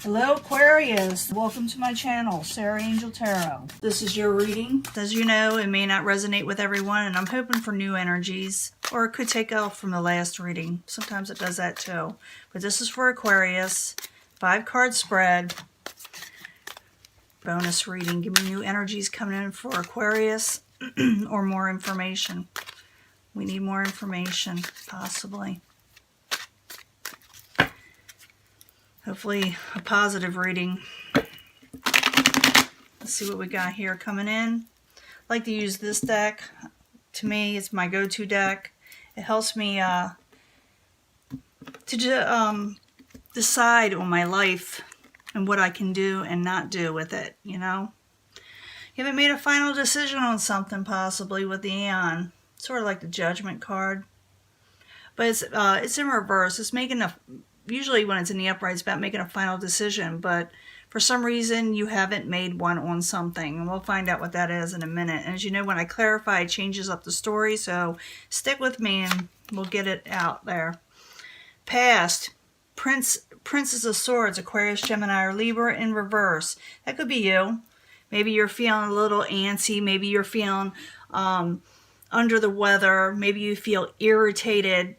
Hello Aquarius, welcome to my channel, Sarah Angel Tarot. This is your reading. As you know, it may not resonate with everyone, and I'm hoping for new energies, or it could take off from the last reading. Sometimes it does that too. But this is for Aquarius, 5-card spread, bonus reading. Give me new energies coming in for Aquarius, or more information. We need more information, possibly. Hopefully a positive reading. Let's see what we got here coming in. I like to use this deck. To me, it's my go-to deck. It helps me to decide on my life and what I can do and not do with it, you know. You haven't made a final decision on something, possibly, with the Aeon. Sort of like the Judgment card. But it's in reverse. It's making a... Usually when it's in the upright, it's about making a final decision, but for some reason you haven't made one on something, and we'll find out what that is in a minute. And as you know, when I clarify, it changes up the story, so stick with me and we'll get it out there. Past, Princess of Swords, Aquarius, Gemini, or Libra in reverse. That could be you. Maybe you're feeling a little antsy, maybe you're feeling under the weather, maybe you feel irritated.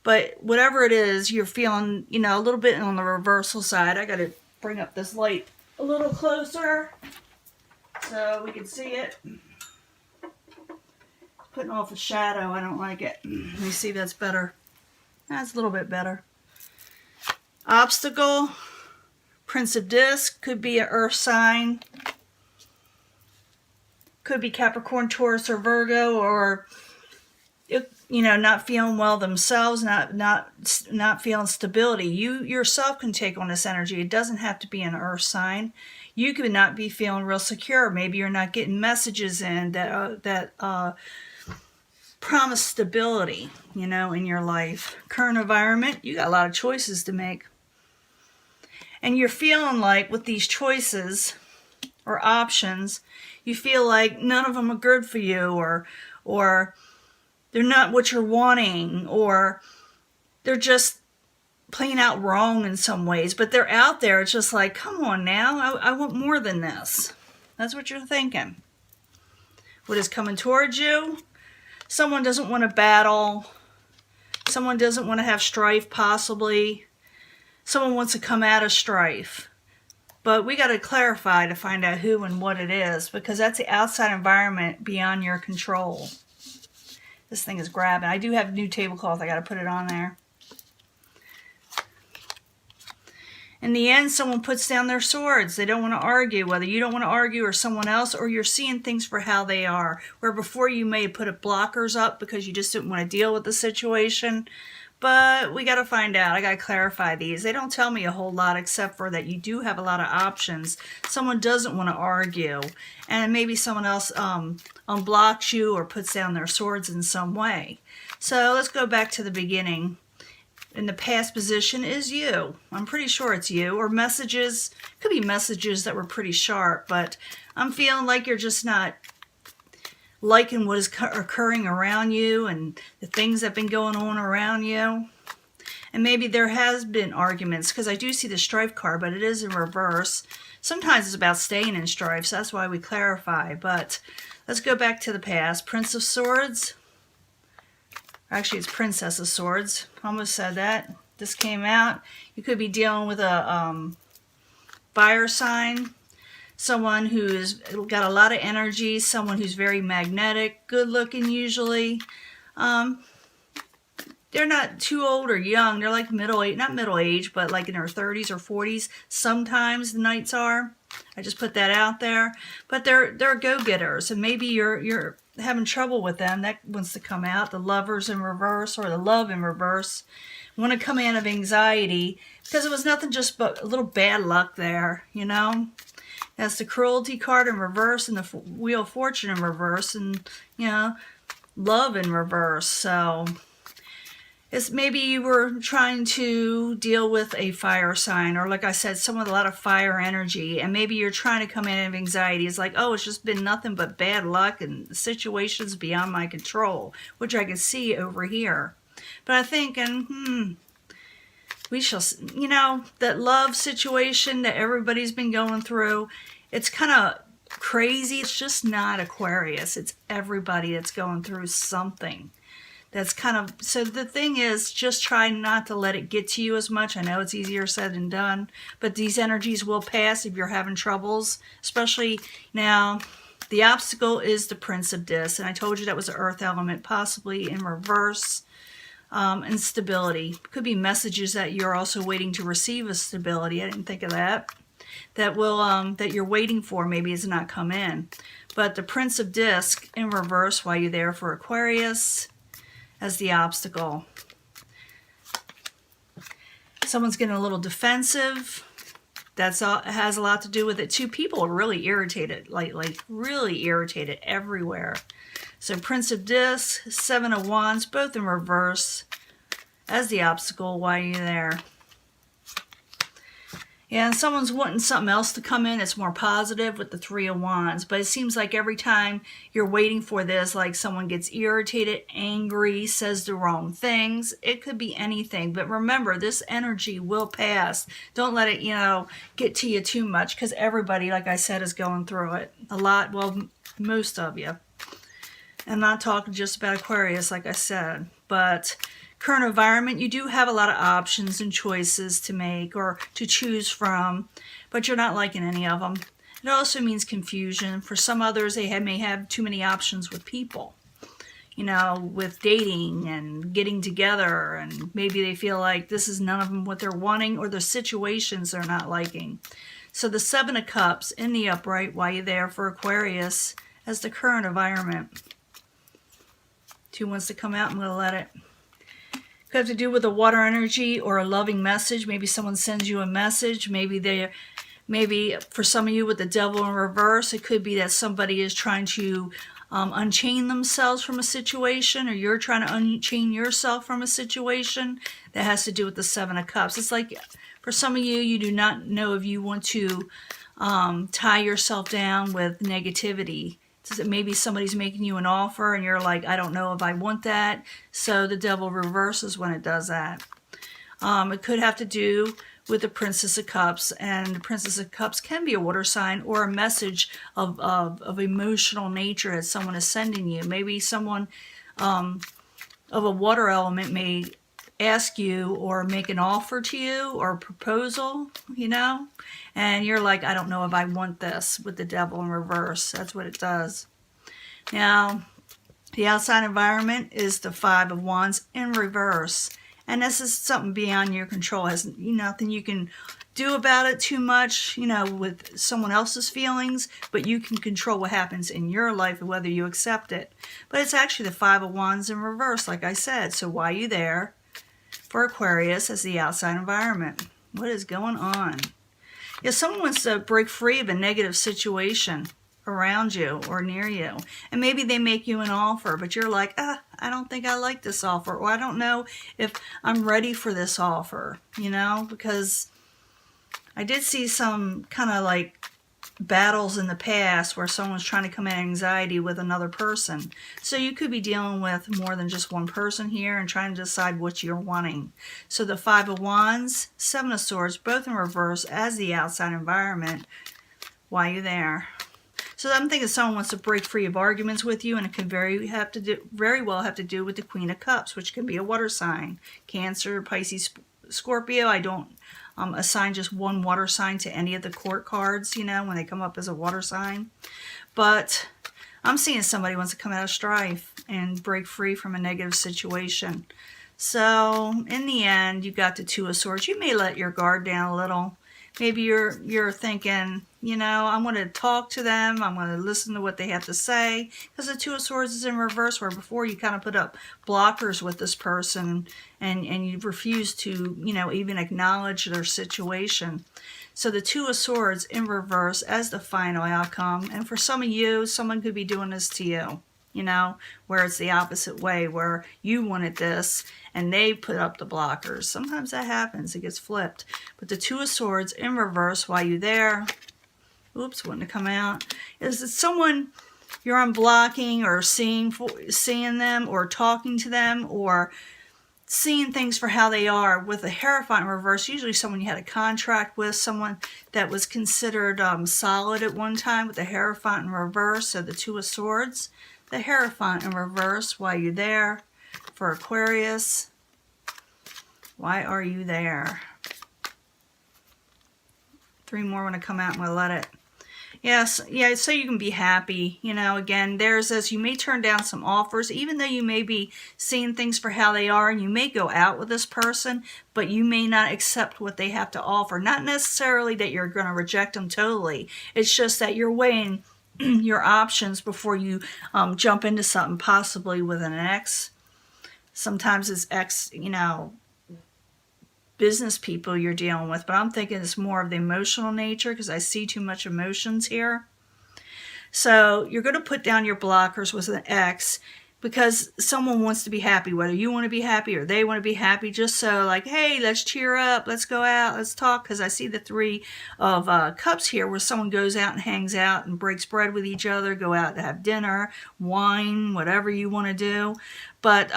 But whatever it is, you're feeling, you know, a little bit on the reversal side. I got to bring up this light a little closer so we can see it. Putting off a shadow. I don't like it. Let me see if that's better. That's a little bit better. Obstacle. Prince of Discs. Could be an earth sign. Could be Capricorn, Taurus, or Virgo, or... you know, not feeling well themselves, not feeling stability. You yourself can take on this energy. It doesn't have to be an earth sign. You could not be feeling real secure. Maybe you're not getting messages in that promise stability, you know, in your life. Current environment, you got a lot of choices to make. And you're feeling like with these choices or options, you feel like none of them are good for you, or they're not what you're wanting, or they're just plain out wrong in some ways, but they're out there. It's just like, come on now, I want more than this. That's what you're thinking. What is coming towards you? Someone doesn't want to battle. Someone doesn't want to have strife, possibly. Someone wants to come out of strife. But we got to clarify to find out who and what it is, because that's the outside environment beyond your control. This thing is grabbing. I do have a new tablecloth. I got to put it on there. In the end, someone puts down their swords. They don't want to argue, whether you don't want to argue or someone else, or you're seeing things for how they are. Where before you may have put blockers up because you just didn't want to deal with the situation. But we got to find out. I got to clarify these. They don't tell me a whole lot, except for that you do have a lot of options. Someone doesn't want to argue, and maybe someone else unblocks you or puts down their swords in some way. So let's go back to the beginning. In the past position is you. I'm pretty sure it's you. Or messages. Could be messages that were pretty sharp, but I'm feeling like you're just not liking what is occurring around you and the things that have been going on around you. And maybe there has been arguments, because I do see the strife card, but it is in reverse. Sometimes it's about staying in strife, so that's why we clarify. But let's go back to the past. Prince of Swords. Actually, it's Princess of Swords. Almost said that. This came out. You could be dealing with a fire sign. Someone who's got a lot of energy, someone who's very magnetic, good looking usually. They're not too old or young. They're like middle age, not middle age, but like in their 30s or 40s. Sometimes the Knights are. I just put that out there. But they're go-getters, and maybe you're having trouble with them. That wants to come out. The Lovers in reverse, or the Love in reverse. Want to come out of anxiety, because it was nothing just but a little bad luck there, you know. That's the Cruelty card in reverse, and the Wheel of Fortune in reverse, and, you know, Love in reverse. So it's maybe you were trying to deal with a fire sign, or like I said, someone with a lot of fire energy, and maybe you're trying to come out of anxiety. It's like, oh, it's just been nothing but bad luck and situations beyond my control, which I can see over here. But I'm thinking, we shall, you know, that love situation that everybody's been going through, it's kind of crazy. It's just not Aquarius. It's everybody that's going through something. That's kind of, so the thing is, just try not to let it get to you as much. I know it's easier said than done, but these energies will pass if you're having troubles, especially now. The obstacle is the Prince of Discs, and I told you that was an earth element, possibly in reverse. Instability. Could be messages that you're also waiting to receive as stability. I didn't think of that. That will that you're waiting for maybe has not come in. But the Prince of Discs in reverse while you're there for Aquarius as the obstacle. Someone's getting a little defensive. That's all, has a lot to do with it too. People are really irritated lately. Really irritated everywhere. So Prince of Discs, Seven of Wands, both in reverse as the obstacle while you're there. Yeah, and someone's wanting something else to come in that's more positive with the Three of Wands. But it seems like every time you're waiting for this, like someone gets irritated, angry, says the wrong things. It could be anything. But remember, this energy will pass. Don't let it, you know, get to you too much, because everybody, like I said, is going through it. A lot, well, most of you. I'm not talking just about Aquarius, like I said, but current environment, you do have a lot of options and choices to make or to choose from, but you're not liking any of them. It also means confusion. For some others, they may have too many options with people, you know, with dating and getting together, and maybe they feel like this is none of them what they're wanting, or the situations they're not liking. So the Seven of Cups in the upright while you're there for Aquarius as the current environment. Two wants to come out. I'm going to let it. Could have to do with a water energy or a loving message. Maybe someone sends you a message. Maybe for some of you with the Devil in reverse, it could be that somebody is trying to unchain themselves from a situation, or you're trying to unchain yourself from a situation that has to do with the Seven of Cups. It's like for some of you, you do not know if you want to tie yourself down with negativity. Maybe somebody's making you an offer and you're like, I don't know if I want that. So the Devil reverses when it does that. It could have to do with the Princess of Cups, and the Princess of Cups can be a water sign or a message of emotional nature that someone is sending you. Maybe someone of a water element may ask you or make an offer to you or a proposal, you know, and you're like, I don't know if I want this, with the Devil in reverse. That's what it does. Now, the outside environment is the Five of Wands in reverse, and this is something beyond your control. It has nothing you can do about it too much, you know, with someone else's feelings, but you can control what happens in your life and whether you accept it. But it's actually the Five of Wands in reverse, like I said. So why are you there for Aquarius as the outside environment? What is going on? If someone wants to break free of a negative situation around you or near you, and maybe they make you an offer, but you're like, I don't think I like this offer, or I don't know if I'm ready for this offer, you know, because I did see some kind of like battles in the past where someone's trying to come in anxiety with another person. So you could be dealing with more than just one person here and trying to decide what you're wanting. So the Five of Wands, Seven of Swords, both in reverse as the outside environment while you're there. So I'm thinking someone wants to break free of arguments with you, and it can very well have to do with the Queen of Cups, which can be a water sign. Cancer, Pisces, Scorpio. I don't assign just one water sign to any of the court cards, you know, when they come up as a water sign. But I'm seeing somebody wants to come out of strife and break free from a negative situation. So in the end, you got the Two of Swords. You may let your guard down a little. Maybe you're thinking, you know, I want to talk to them. I want to listen to what they have to say. Because the Two of Swords is in reverse, where before you kind of put up blockers with this person and you refuse to, you know, even acknowledge their situation. So the Two of Swords in reverse as the final outcome. And for some of you, someone could be doing this to you, you know, where it's the opposite way, where you wanted this and they put up the blockers. Sometimes that happens. It gets flipped. But the Two of Swords in reverse while you're there. Oops, wouldn't have come out. Is it someone you're unblocking or seeing them or talking to them, or seeing things for how they are. With the Hierophant in reverse, usually someone you had a contract with, someone that was considered solid at one time, with the Hierophant in reverse, so the Two of Swords. The Hierophant in reverse, why are you there? For Aquarius, why are you there? 3 more want to come out and we'll let it. Yes, yeah, so you can be happy. You know, again, there's this, you may turn down some offers, even though you may be seeing things for how they are, and you may go out with this person, but you may not accept what they have to offer. Not necessarily that you're going to reject them totally. It's just that you're weighing your options before you jump into something, possibly with an ex. Sometimes it's ex, you know, business people you're dealing with, but I'm thinking it's more of the emotional nature because I see too much emotions here. So you're going to put down your blockers with an X because someone wants to be happy, whether you want to be happy or they want to be happy, just so like, hey, let's cheer up, let's go out, let's talk, because I see the 3 of Cups here where someone goes out and hangs out and breaks bread with each other, go out to have dinner, wine, whatever you want to do. But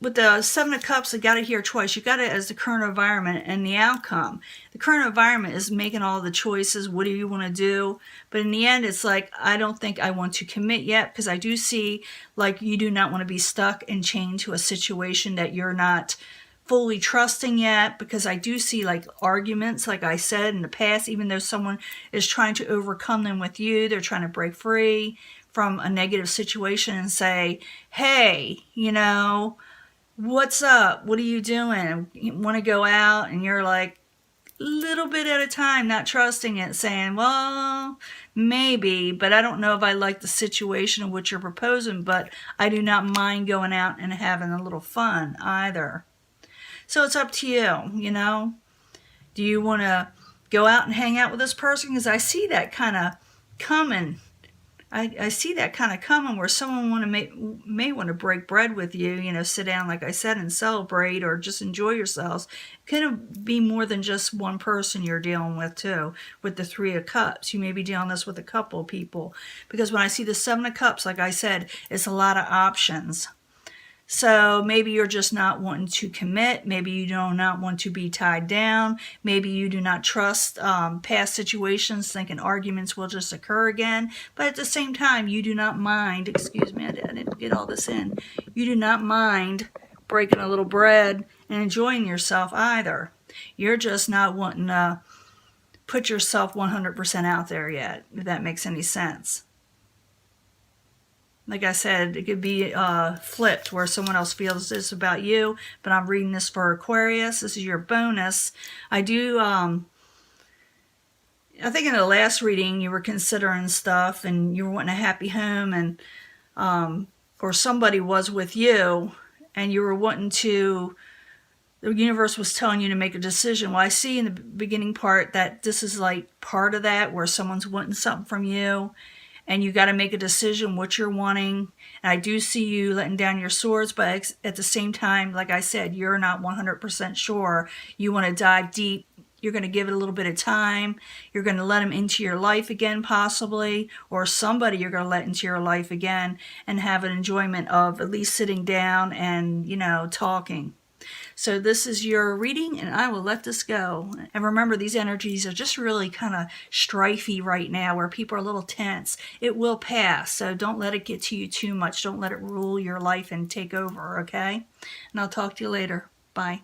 with the 7 of Cups, I got it here twice. You got it as the current environment and the outcome. The current environment is making all the choices. What do you want to do? But in the end, it's like, I don't think I want to commit yet, because I do see like you do not want to be stuck and chained to a situation that you're not fully trusting yet, because I do see like arguments, like I said in the past, even though someone is trying to overcome them with you, they're trying to break free from a negative situation and say, hey, you know, what's up? What are you doing? You want to go out? And you're like, little bit at a time, not trusting it, saying, well, maybe, but I don't know if I like the situation of what you're proposing, but I do not mind going out and having a little fun either. So it's up to you, you know. Do you want to go out and hang out with this person? Because I see that kind of coming. I see that kind of coming where someone may want to break bread with you, you know, sit down, like I said, and celebrate or just enjoy yourselves. It could be more than just one person you're dealing with, too, with the 3 of Cups. You may be dealing this with a couple of people. Because when I see the 7 of Cups, like I said, it's a lot of options. So maybe you're just not wanting to commit. Maybe you do not want to be tied down. Maybe you do not trust past situations, thinking arguments will just occur again. But at the same time, you do not mind, excuse me, I didn't get all this in. You do not mind breaking a little bread and enjoying yourself either. You're just not wanting to put yourself 100% out there yet, if that makes any sense. Like I said, it could be flipped where someone else feels this about you, but I'm reading this for Aquarius. This is your bonus. I do, I think in the last reading you were considering stuff and you were wanting a happy home, and or somebody was with you and you were wanting to, the universe was telling you to make a decision. Well, I see in the beginning part that this is like part of that, where someone's wanting something from you. And you got to make a decision what you're wanting. And I do see you letting down your swords, but at the same time, like I said, you're not 100% sure. You want to dive deep. You're going to give it a little bit of time. You're going to let them into your life again, possibly, or somebody you're going to let into your life again and have an enjoyment of at least sitting down and, you know, talking. So this is your reading, and I will let this go. And remember, these energies are just really kind of strifey right now, where people are a little tense. It will pass, so don't let it get to you too much. Don't let it rule your life and take over, okay? And I'll talk to you later. Bye.